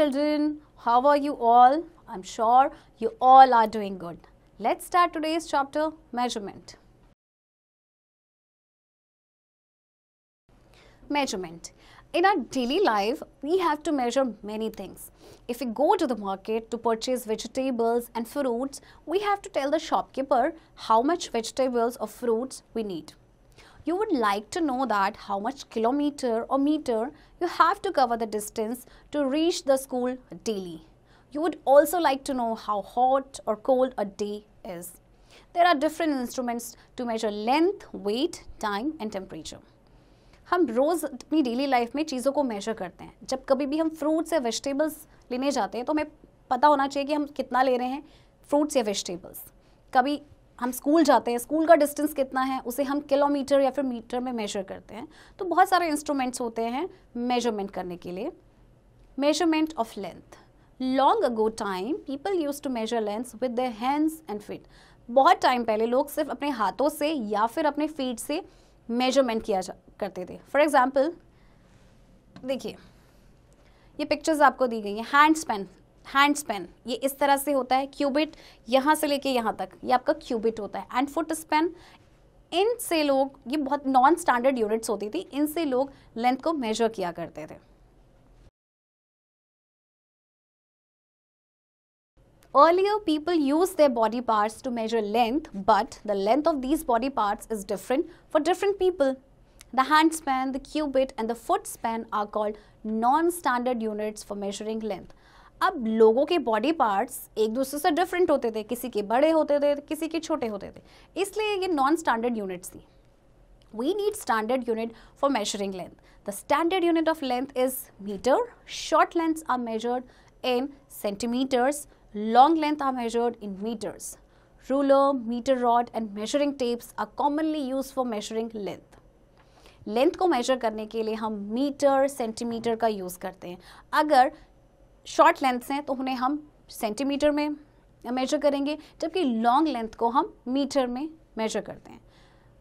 children, how are you all? I'm sure you all are doing good. Let's start today's chapter, measurement. Measurement. In our daily life, we have to measure many things. If we go to the market to purchase vegetables and fruits, we have to tell the shopkeeper how much vegetables or fruits we need. You would like to know that how much kilometer or meter you have to cover the distance to reach the school daily. You would also like to know how hot or cold a day is. There are different instruments to measure length, weight, time and temperature. हम रोज़ अपनी daily life में चीज़ों को measure करते हैं. जब कभी भी हम फ्रूट्स या वेजिटेबल्स लेने जाते हैं तो हमें पता होना चाहिए कि हम कितना ले रहे हैं फ्रूट्स या वेजिटेबल्स. कभी हम स्कूल जाते हैं, स्कूल का डिस्टेंस कितना है उसे हम किलोमीटर या फिर मीटर में मेजर करते हैं. तो बहुत सारे इंस्ट्रूमेंट्स होते हैं मेजरमेंट करने के लिए. Measurement of length. Long ago time people use to measure length with their hands and feet. बहुत टाइम पहले लोग सिर्फ अपने हाथों से या फिर अपने फीट से मेजरमेंट किया करते थे. फॉर एग्जाम्पल देखिए, ये पिक्चर्स आपको दी गई हैं. हैंड स्पेन ये इस तरह से होता है. क्यूबिट यहाँ से लेके यहाँ तक ये आपका क्यूबिट होता है. एंड फुट स्पेन, इनसे लोग, ये बहुत नॉन स्टैंडर्ड यूनिट्स होती थी, इनसे लोग लेंथ को मेजर किया करते थे. Earlier, people used their body parts to measure length, but the length of these body parts is different for different people. The hand span, the cubit and the foot span are called non-standard units for measuring length. अब लोगों के body parts एक दूसरे से different होते थे. किसी के बड़े होते थे, किसी के छोटे होते थे, इसलिए ये नॉन स्टैंडर्ड यूनिट्स थी. We need standard unit for measuring length. The standard unit of length is meter. Short lengths are measured in centimeters. Long length are measured in meters. Ruler, meter rod and measuring tapes are commonly used for measuring length. Length को measure करने के लिए हम metre, centimetre का use करते हैं. अगर short lengths हैं तो उन्हें हम सेंटीमीटर में मेजर करेंगे, जबकि लॉन्ग लेंथ को हम मीटर में मेजर करते हैं.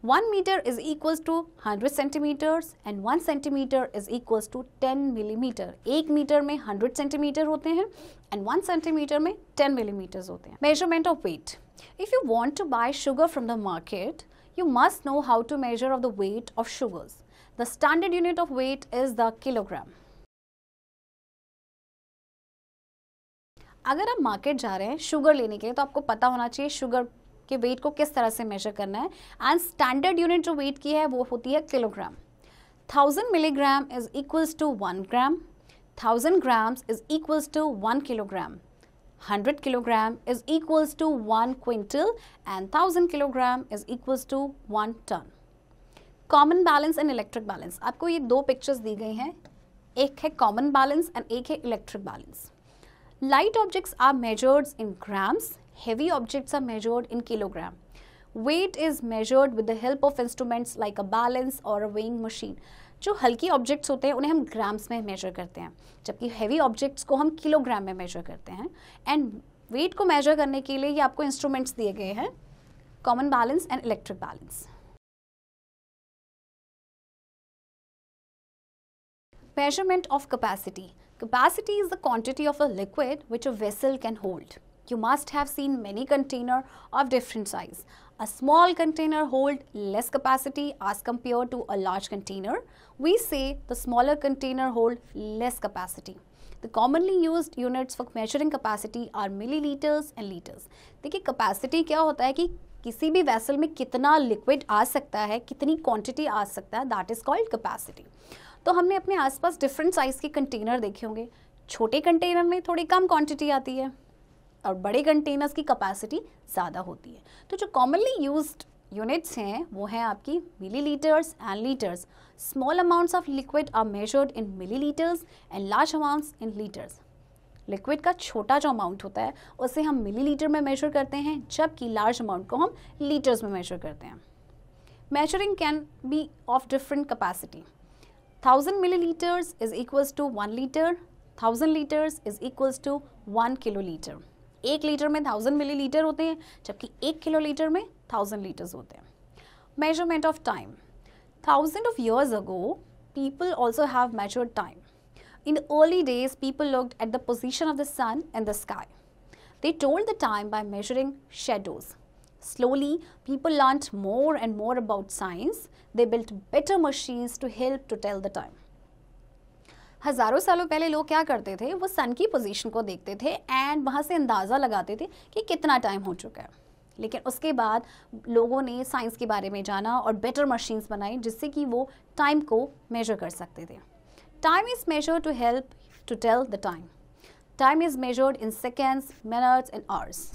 1 meter is equals to 100 centimeters and 1 centimeter is equals to 10 millimeter. 1 metre में 100 सेंटीमीटर होते हैं and 1 centimeter में 10 millimeters होते हैं. Measurement of weight. If you want to buy sugar from the market, you must know how to measure of the weight of sugars. The standard unit of weight is the kilogram. अगर आप market जा रहे हैं sugar लेने के लिए तो आपको पता होना चाहिए शुगर के वेट को किस तरह से मेजर करना है. एंड स्टैंडर्ड यूनिट जो वेट की है वो होती है kilogram. 1000 milligram is equals to 1 gram. 1000 grams is equals to 1 kilogram. 100 kilogram is equals to 1 quintal and 1000 kilogram is equals to 1 ton. Common balance and electric balance. आपको ये दो pictures दी गई हैं, एक है कॉमन बैलेंस एंड एक है electric balance. Light objects are measured in grams. Heavy objects are measured in kilogram. Weight is measured with the help of instruments like a balance or a weighing machine. जो हल्की objects होते हैं उन्हें हम grams में major करते हैं, जबकि हैवी ऑब्जेक्ट्स को हम किलोग्राम में मेजर करते हैं. एंड वेट को मेजर करने के लिए ये आपको इंस्ट्रूमेंट्स दिए गए हैं, common balance and electric balance. Measurement of capacity. Capacity is the quantity of a liquid which a vessel can hold. You must have seen many containers of different size. A small container hold less capacity as compared to a large container. We say the smaller container hold less capacity. The commonly used units for measuring capacity are milliliters and liters. देखिए capacity क्या होता है कि किसी भी vessel में कितना liquid आ सकता है, कितनी quantity आ सकता है, that is called capacity. तो हमने अपने आसपास डिफरेंट साइज़ के कंटेनर देखे होंगे. छोटे कंटेनर में थोड़ी कम क्वांटिटी आती है और बड़े कंटेनर्स की कैपेसिटी ज़्यादा होती है. तो जो कॉमनली यूज्ड यूनिट्स हैं वो हैं आपकी millilitres and litres. Small amounts of liquid are measured in millilitres and large amounts in litres. Liquid का छोटा जो अमाउंट होता है उसे हम मिलीलीटर में मेजर करते हैं, जबकि लार्ज अमाउंट को हम लीटर्स में मेजर करते हैं. Measuring can be of different capacity. 1000 milliliters is equals to 1 liter. 1000 liters is equals to 1 kiloliter. 1 litre में 1000 मिलीलीटर होते हैं, जबकि 1 किलोलीटर में 1000 लीटर्स होते हैं. Measurement of time. Thousands of years ago, people also have measured time. In the early days, people looked at the position of the sun in the sky. They told the time by measuring shadows. Slowly, people learned more and more about science. They built better machines to help to tell the time. हज़ारों सालों पहले लोग क्या करते थे, वो सन की position को देखते थे एंड वहाँ से अंदाज़ा लगाते थे कि कितना टाइम हो चुका है. लेकिन उसके बाद लोगों ने साइंस के बारे में जाना और बेटर मशीन्स बनाई जिससे कि वो टाइम को मेजर कर सकते थे. Time is measured to help to tell the time. Time is measured in seconds, minutes and hours.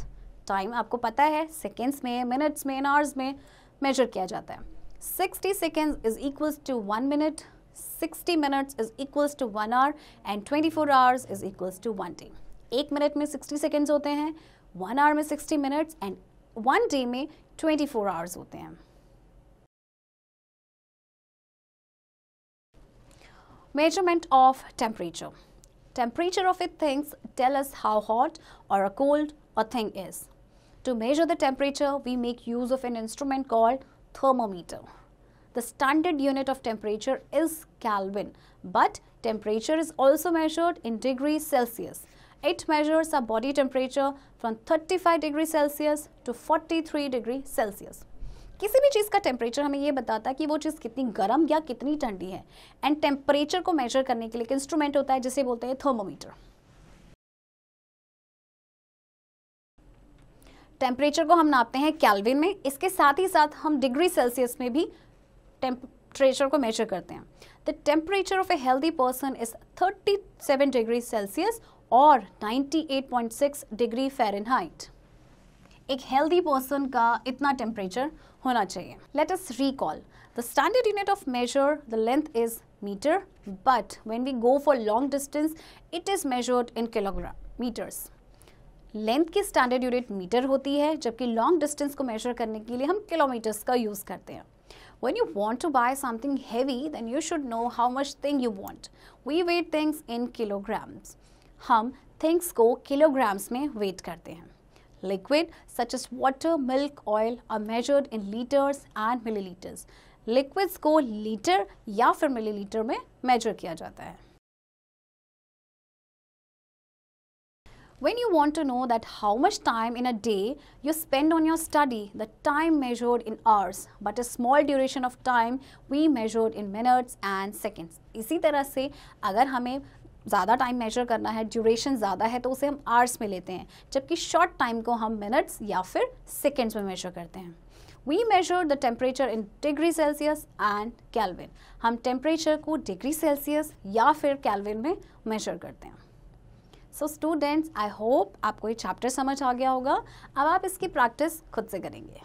Time आपको पता है सेकेंड्स में, मिनट्स में, आवर्स में मेजर किया जाता है. 60 seconds is equals to 1 minute, 60 minutes is equals to 1 hour and 24 hours is equals to 1 day. 1 minute में 60 seconds होते हैं, 1 hour में 60 minutes and 1 day में 24 hours होते हैं. Measurement of temperature. Temperature of a thing tell us how hot or cold a thing is. To measure the temperature, we make use of an instrument called thermometer. The standard unit of temperature is Kelvin, but temperature is also measured in degrees Celsius. It measures our body temperature from 35 degrees Celsius to 43 degrees Celsius. किसी भी चीज़ का temperature हमें ये बताता है कि वो चीज़ कितनी गर्म या कितनी ठंडी है. एंड टेम्परेचर को मेजर करने के लिए एक इंस्ट्रूमेंट होता है जिसे बोलते हैं थर्मोमीटर. टेम्परेचर को हम नापते हैं केल्विन में. इसके साथ ही साथ हम डिग्री सेल्सियस में भी टेम्परेचर को मेजर करते हैं. The temperature of a healthy person is 37 degree Celsius और 98.6 डिग्री फ़ारेनहाइट. एक हेल्दी पर्सन का इतना टेम्परेचर होना चाहिए. Let us recall. The standard unit of measure the length is metre, but when we go for long distance it is measured in kilogram metres. Length की standard unit metre होती है, जबकि long distance को major करने के लिए हम kilometres का यूज़ करते हैं. When you want to buy something heavy, then you should know how much thing you want. We weigh things in kilograms. हम things को kilograms में weight करते हैं. Liquid such as water, milk, oil are measured in liters and milliliters. Liquids को litre या फिर millilitre में measure किया जाता है. When you want to know that how much time in a day you spend on your study, the time measured in hours, but a small duration of time we measured in minutes and seconds. इसी तरह से अगर हमें ज़्यादा time major करना है, duration ज़्यादा है, तो उसे हम आवर्स में लेते हैं, जबकि शॉर्ट टाइम को हम मिनट्स या फिर सेकेंड्स में मेजर करते हैं. We measure the temperature in degree Celsius and Kelvin. हम टेम्परेचर को डिग्री सेल्सियस या फिर केल्विन में मेजर करते हैं. सो स्टूडेंट्स, आई होप आपको ये चैप्टर समझ आ गया होगा. अब आप इसकी प्रैक्टिस खुद से करेंगे.